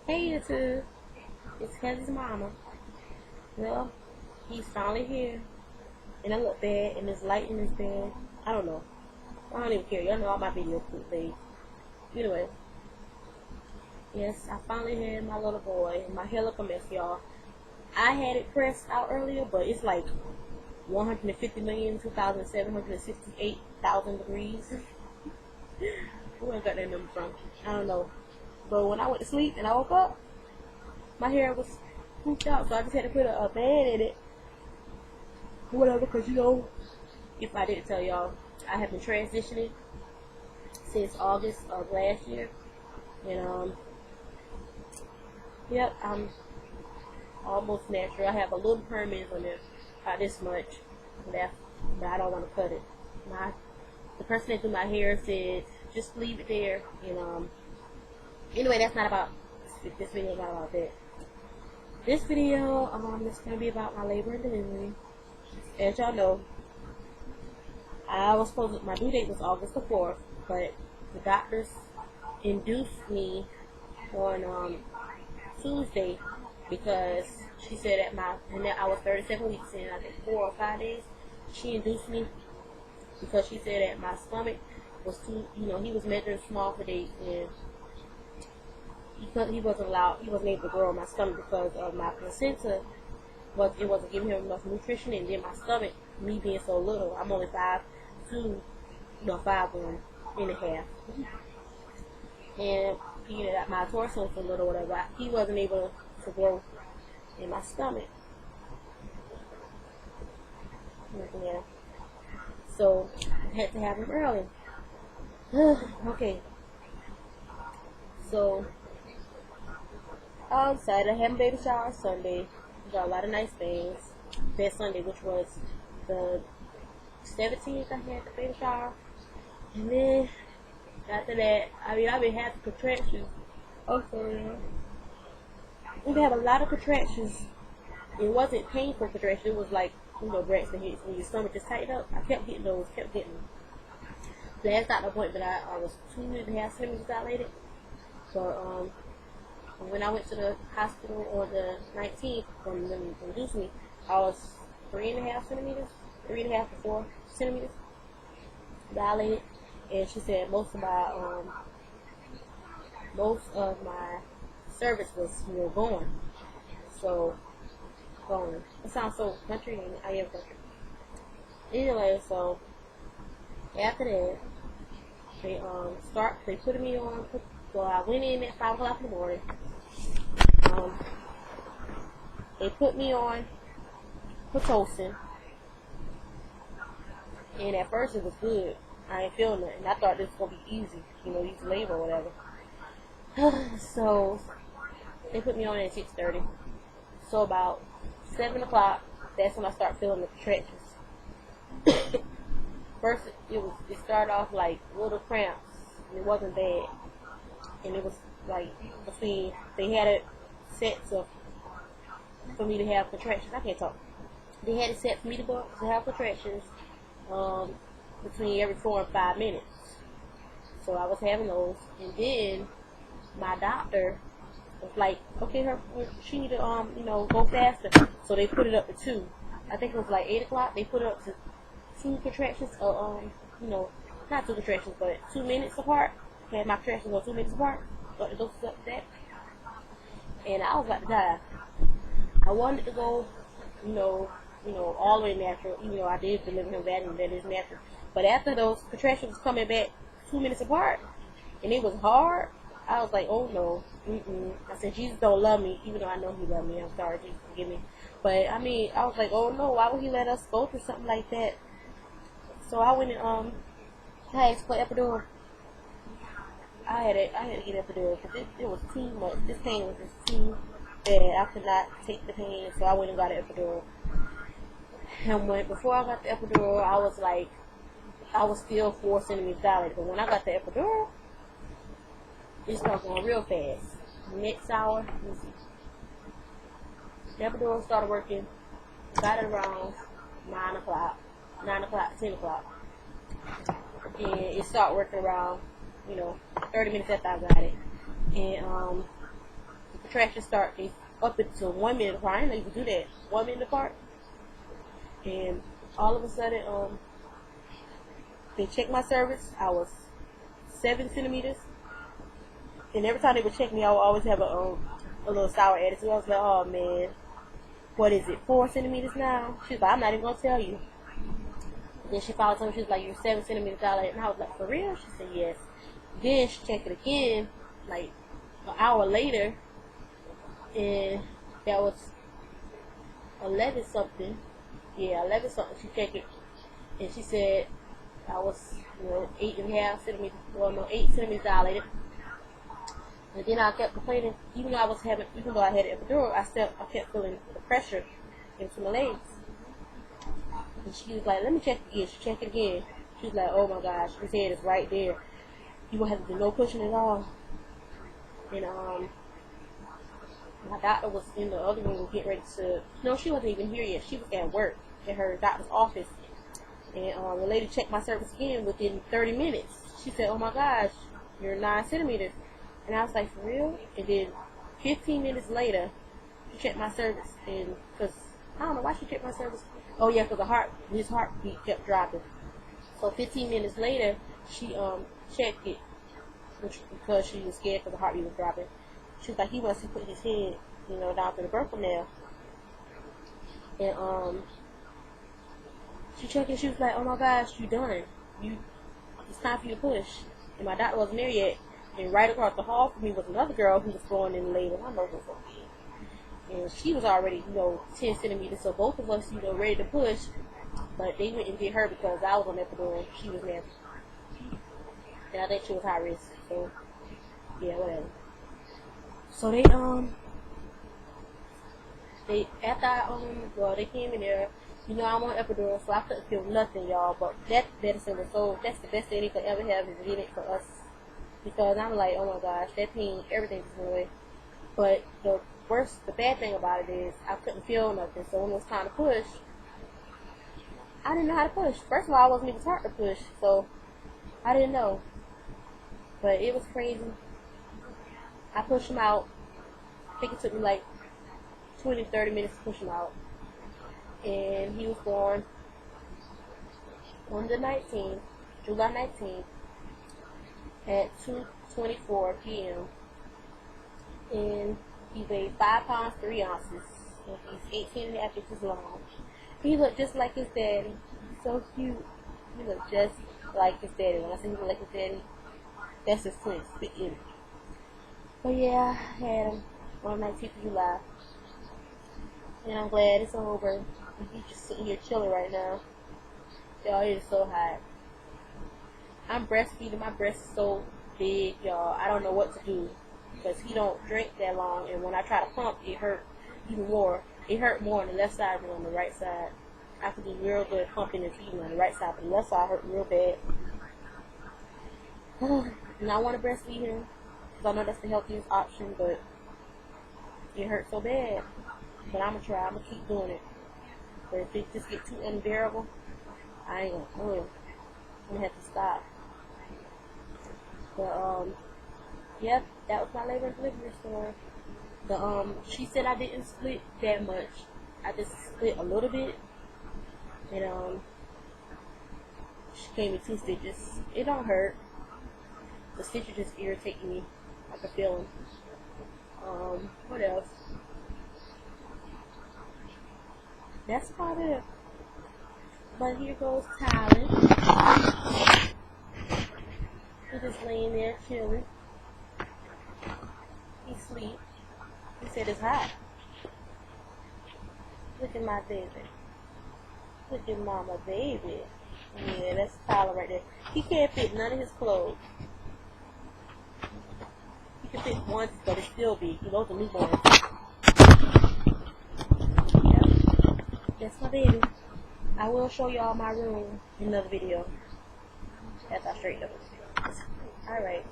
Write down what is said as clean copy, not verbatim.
Hey YouTube, it's Kelly's mama. Well, he's finally here, and I look bad, and this lighting is bad. I don't know. I don't even care. Y'all know all my videos look bad. Anyway, yes, I finally had my little boy. My hair look a mess, y'all. I had it pressed out earlier, but it's like 150,2,768,000 degrees. Where I got that number from? I don't know. But when I went to sleep and I woke up, my hair was poofed out, so I just had to put a band in it. Whatever, because if I didn't tell y'all, I have been transitioning since August of last year. And, yep, I'm almost natural. I have a little permanent on there, about this much left, but I don't want to cut it. The person that do my hair said, just leave it there. And, anyway, that's not about, this video is not about that. This video, is going to be about my labor and delivery. As y'all know, my due date was August the 4th, but the doctors induced me on Tuesday because she said that I was 37 weeks in, I think 4 or 5 days. She induced me because she said that my stomach was too, he was measuring small for days, and he wasn't able to grow in my stomach because of my placenta. It wasn't giving him enough nutrition, and then my stomach, me being so little, I'm only 5'2", 5'1.5", and being that my torso was so little, whatever, he wasn't able to grow in my stomach. Yeah. So I had to have him early. Okay. So I decided I had a baby shower Sunday. Got a lot of nice things. That Sunday, which was the 17th, I had the baby shower. And then after that, I've been having contractions. Okay. We've had a lot of contractions. It wasn't painful contractions. It was like, breaks that hit when your stomach just tightened up. I kept getting those, Last doctor appointment, I was 2.5 centimeters dilated. So, when I went to the hospital on the 19th, from them induced me, I was 3.5 centimeters, 3.5 to 4 centimeters dilated, and she said most of my cervix was gone. So gone. It sounds so country, and I am country. Anyway, so after that, they put me on. So I went in at 5 o'clock in the morning. They put me on Pitocin, and at first it was good. I ain't feel nothing. I thought this was gonna be easy, easy labor or whatever. So they put me on at 6:30. So about 7 o'clock, that's when I start feeling the contractions. First, it started off like little cramps, and it wasn't bad. And it was like they had it set for me to have contractions. I can't talk. They had it set for me to have contractions between every 4 and 5 minutes. So I was having those, and then my doctor was like, okay, she need to go faster. So they put it up to 2. I think it was like 8 o'clock. They put it up to 2 contractions. Not 2 contractions, but 2 minutes apart. Had my contractions go 2 minutes apart. Got the doses up to that, and I was about to die. I wanted to go, all the way natural. Even though I did deliver him that is natural. But after those contractions coming back 2 minutes apart, and it was hard, I was like, oh no, I said, Jesus don't love me, even though I know He loves me. I'm sorry, Jesus, forgive me. But I was like, oh no, why would He let us go through something like that? So I went and I asked for epidural. I had to get epidural because it was too much. This pain was just too bad. I could not take the pain, so I went and got an epidural. And before I got the epidural, I was still 4 centimeters dilated. But when I got the epidural, it started going real fast. Next hour, the epidural started working. Got it around 9 o'clock, 10 o'clock. And it started working around, 30 minutes after I got it. And contractions start, they up into 1 minute apart. I didn't even do that. 1 minute apart. And all of a sudden, they checked my cervix. I was 7 centimeters. And every time they would check me, I would always have a little sour attitude. I was like, oh man, what is it, 4 centimeters now? She's like, I'm not even going to tell you. Then she finally told me, she was like, you're 7 centimeters dilated. And I was like, for real? She said, yes. Then she checked it again, like an hour later, and that was 11 something. Yeah, 11 something. She checked it, and she said I was, 8.5 centimeters, 8 centimeters dilated. And then I kept complaining, even though I had an epidural, I kept feeling the pressure into my legs. And she was like, let me check it again. She checked it again. She was like, oh my gosh, his head is right there. You won't have to do no pushing at all. And my doctor was in the other room getting ready to, no, she wasn't even here yet. She was at work at her doctor's office. And the lady checked my cervix again within 30 minutes. She said, oh my gosh, you're 9 centimeters. And I was like, for real? And then 15 minutes later, she checked my cervix. And because, I don't know why she checked my cervix. Oh yeah, because his heartbeat kept dropping. So 15 minutes later, she checked it, because she was scared because the heartbeat was dropping. She was like, he wants to put his head, down to the birth canal. And she checked it. She was like, oh my gosh, you done. It's time for you to push. And my doctor wasn't there yet. And right across the hall from me was another girl who was going in labor. My nose was so big. And she was already, 10 centimeters. So both of us, ready to push. But they wouldn't get her because I was on epidural. She was nasty. And I think she was high risk. So, yeah, whatever. So they they came in there. I'm on epidural, so I couldn't feel nothing, y'all. But that medicine was that's the best thing they could ever have is getting it for us. Because I'm like, oh my gosh, that pain, everything's away. But the bad thing about it is I couldn't feel nothing. So when it was time to push, I didn't know how to push. First of all, I wasn't even taught to push, so I didn't know. But it was crazy. I pushed him out. I think it took me like 20, 30 minutes to push him out. And he was born on the 19th, July 19th, at 2:24 p.m. And he weighed 5 pounds 3 ounces. And he's 18.5 inches long. He looked just like his daddy. So cute. He looked just like his daddy. When I say he looked like his daddy, that's his twin, spit image. But yeah, I had him on 19th of July. And I'm glad it's over. And he's just sitting here chilling right now. Y'all, it is so hot. I'm breastfeeding. My breast is so big, y'all. I don't know what to do. Because he don't drink that long. And when I try to pump, it hurt even more. It hurt more on the left side than on the right side. I could do real good pumping and feeding on the right side, but the left side hurt real bad. And I want to breastfeed him because I know that's the healthiest option, but it hurts so bad. But I'm going to try. I'm going to keep doing it. But if it just gets too unbearable, I ain't going to. I'm going to have to stop. But, yep, that was my labor and delivery story. She said I didn't split that much. I just split a little bit. And, she gave me 2 stitches. It don't hurt. The stitches just irritate me. I can feel them. What else? That's about it. But here goes Tyler. He's just laying there chilling. He's asleep. He said it's hot. Look at my baby. Look at mama baby. Yeah, that's Tyler right there. He can't fit none of his clothes. He can fit one, but it's still big. He goes to newborn. Yep. That's my baby. I will show y'all my room in another video. After I straighten up. Alright.